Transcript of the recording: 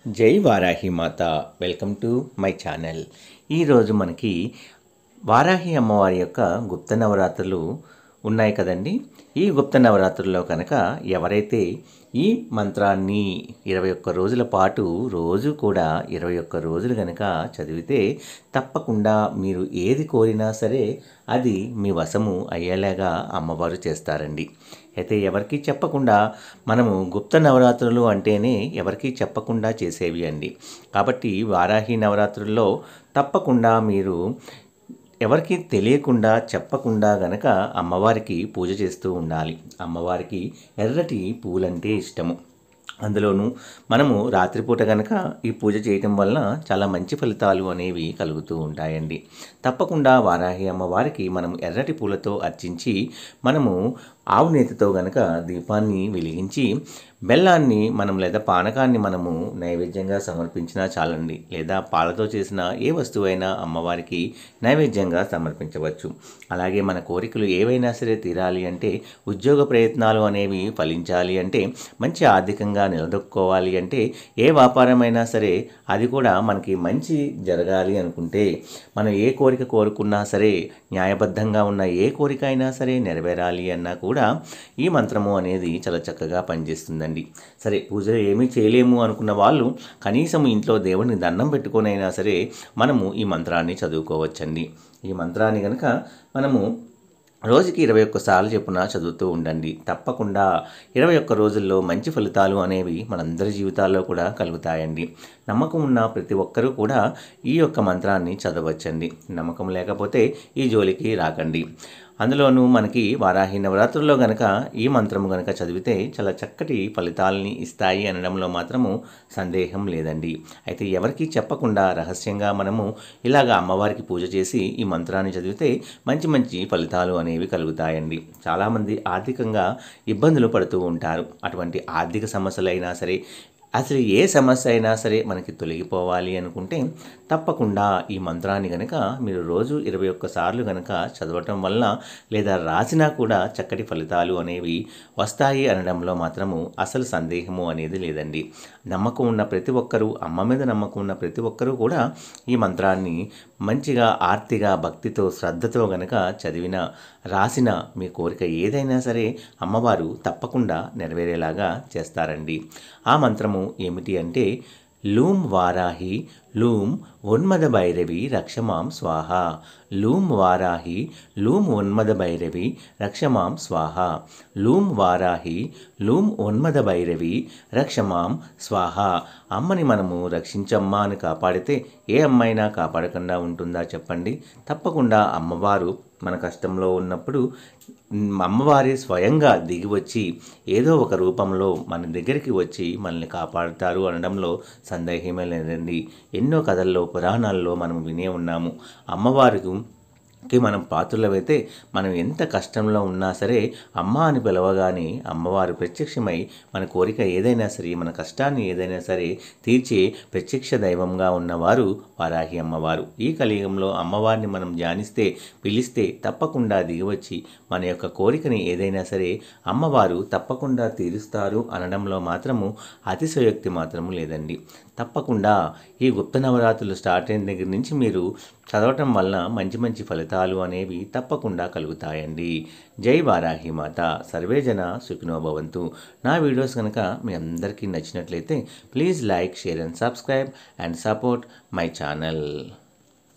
జై వారాహి మాత. Welcome to my channel. ఈరోజు మనకి వారాహి అమ్మవారి యొక్క గుప్త నవరాత్రులు ఉన్నాయి కదండి. ఈ గుప్త నవరాత్రుల్లో కనుక ఎవరైతే ఈ మంత్రాన్ని 21 రోజుల పాటు రోజు కూడా 21 రోజులు కనుక చదివితే తప్పకుండా మీరు ఏది కోరినా సరే అది మీ వశము అయ్యేలాగా అమ్మవారు చేస్తారండి. అయితే ఎవరికీ చెప్పకుండా మనము గుప్త నవరాత్రులు అంటేనే ఎవరికీ చెప్పకుండా చేసేవి అండి. కాబట్టి వారాహి నవరాత్రుల్లో తప్పకుండా మీరు ఎవరికి తెలియకుండా చెప్పకుండా గనక అమ్మవారికి పూజ చేస్తూ ఉండాలి. అమ్మవారికి ఎర్రటి పూలంటే ఇష్టము. అందులోనూ మనము రాత్రిపూట కనుక ఈ పూజ చేయటం వలన చాలా మంచి ఫలితాలు అనేవి కలుగుతూ ఉంటాయండి. తప్పకుండా వారాహి అమ్మవారికి మనం ఎర్రటి పూలతో అర్చించి మనము ఆవు నేతితో గనక దీపాన్ని వెలిగించి బెల్లాన్ని మనం లేదా పానకాన్ని మనము నైవేద్యంగా సమర్పించినా చాలండి. లేదా పాలతో చేసిన ఏ వస్తువైనా అమ్మవారికి నైవేద్యంగా సమర్పించవచ్చు. అలాగే మన కోరికలు ఏవైనా సరే తీరాలి అంటే, ఉద్యోగ ప్రయత్నాలు అనేవి ఫలించాలి అంటే, మంచి ఆర్థికంగా నిలదొక్కుకోవాలి అంటే, ఏ వ్యాపారమైనా సరే అది కూడా మనకి మంచి జరగాలి అనుకుంటే, మనం ఏ కోరిక కోరుకున్నా సరే, న్యాయబద్ధంగా ఉన్న ఏ కోరిక అయినా సరే నెరవేరాలి అన్నా కూడా ఈ మంత్రము అనేది చాలా చక్కగా పనిచేస్తుందండి. సరే, పూజ ఏమీ చేయలేము అనుకున్న వాళ్ళు కనీసం ఇంట్లో దేవుడిని దండం పెట్టుకొనైనా సరే మనము ఈ మంత్రాన్ని చదువుకోవచ్చండి. ఈ మంత్రాన్ని కనుక మనము రోజుకి 21 సార్లు చొప్పున చదువుతూ ఉండండి. తప్పకుండా 21 రోజుల్లో మంచి ఫలితాలు అనేవి మనందరి జీవితాల్లో కూడా కలుగుతాయండి. నమ్మకం ఉన్న ప్రతి ఒక్కరూ కూడా ఈ యొక్క మంత్రాన్ని చదవచ్చండి. నమ్మకం లేకపోతే ఈ జోలికి రాకండి. అందులోనూ మనకి వారాహి నవరాత్రుల్లో గనక ఈ మంత్రము గనక చదివితే చాలా చక్కటి ఫలితాలని ఇస్తాయి అనడంలో మాత్రము సందేహం లేదండి. అయితే ఎవరికీ చెప్పకుండా రహస్యంగా మనము ఇలాగ అమ్మవారికి పూజ చేసి ఈ మంత్రాన్ని చదివితే మంచి మంచి ఫలితాలు అనేవి కలుగుతాయండి. చాలామంది ఆర్థికంగా ఇబ్బందులు పడుతూ ఉంటారు. అటువంటి ఆర్థిక సమస్యలైనా సరే, అసలు ఏ సమస్య అయినా సరే మనకి తొలగిపోవాలి అనుకుంటే తప్పకుండా ఈ మంత్రాన్ని కనుక మీరు రోజు 21 సార్లు కనుక చదవటం వల్ల లేదా రాసినా కూడా చక్కటి ఫలితాలు అనేవి వస్తాయి అనడంలో మాత్రము అసలు సందేహము అనేది లేదండి. నమ్మకం ఉన్న ప్రతి ఒక్కరూ, అమ్మ మీద నమ్మకం ఉన్న ప్రతి ఒక్కరూ కూడా ఈ మంత్రాన్ని మంచిగా ఆర్తిగా భక్తితో శ్రద్ధతో గనక చదివిన రాసిన మీ కోరిక ఏదైనా సరే అమ్మవారు తప్పకుండా నెరవేరేలాగా చేస్తారండి. ఆ మంత్రము ఏమిటి అంటే, లూం వారాహి లూం ఉన్మద భైరవి రక్షమాం స్వాహ. లూం వారాహి లూం ఉన్మద భైరవి రక్షమాం స్వాహ. లూం వారాహి లూం ఉన్మద భైరవి రక్షమాం స్వాహ. అమ్మని మనము రక్షించమ్మా అని కాపాడితే ఏ అమ్మైనా కాపాడకుండా ఉంటుందా చెప్పండి? తప్పకుండా అమ్మవారు మన కష్టంలో ఉన్నప్పుడు అమ్మవారి స్వయంగా దిగి వచ్చి ఏదో ఒక రూపంలో మన దగ్గరికి వచ్చి మనల్ని కాపాడుతారు అనడంలో సందేహమే లేదండి. ఎన్నో కథల్లో, పురాణాల్లో మనం వినే ఉన్నాము. అమ్మవారికి మనం పాత్రులమైతే మనం ఎంత కష్టంలో ఉన్నా సరే అమ్మ అని పిలవగానే అమ్మవారు ప్రత్యక్షమై మన కోరిక ఏదైనా సరే, మన కష్టాన్ని ఏదైనా సరే తీర్చే ప్రత్యక్ష దైవంగా ఉన్నవారు వారాహి అమ్మవారు. ఈ కలియుగంలో అమ్మవారిని మనం ధ్యానిస్తే, పిలిస్తే తప్పకుండా దిగివచ్చి మన యొక్క కోరికని ఏదైనా సరే అమ్మవారు తప్పకుండా తీరుస్తారు అనడంలో మాత్రము అతిశయోక్తి మాత్రము లేదండి. తప్పకుండా ఈ గుప్త నవరాత్రులు స్టార్ట్ అయిన దగ్గర నుంచి మీరు చదవటం వలన మంచి మంచి ఫలితాలు అనేవి తప్పకుండా కలుగుతాయండి. జై వారాహి మాత. సర్వే జన సుఖినో భవంతు. నా వీడియోస్ కనుక మీ అందరికీ నచ్చినట్లయితే please like, share and subscribe and support my channel.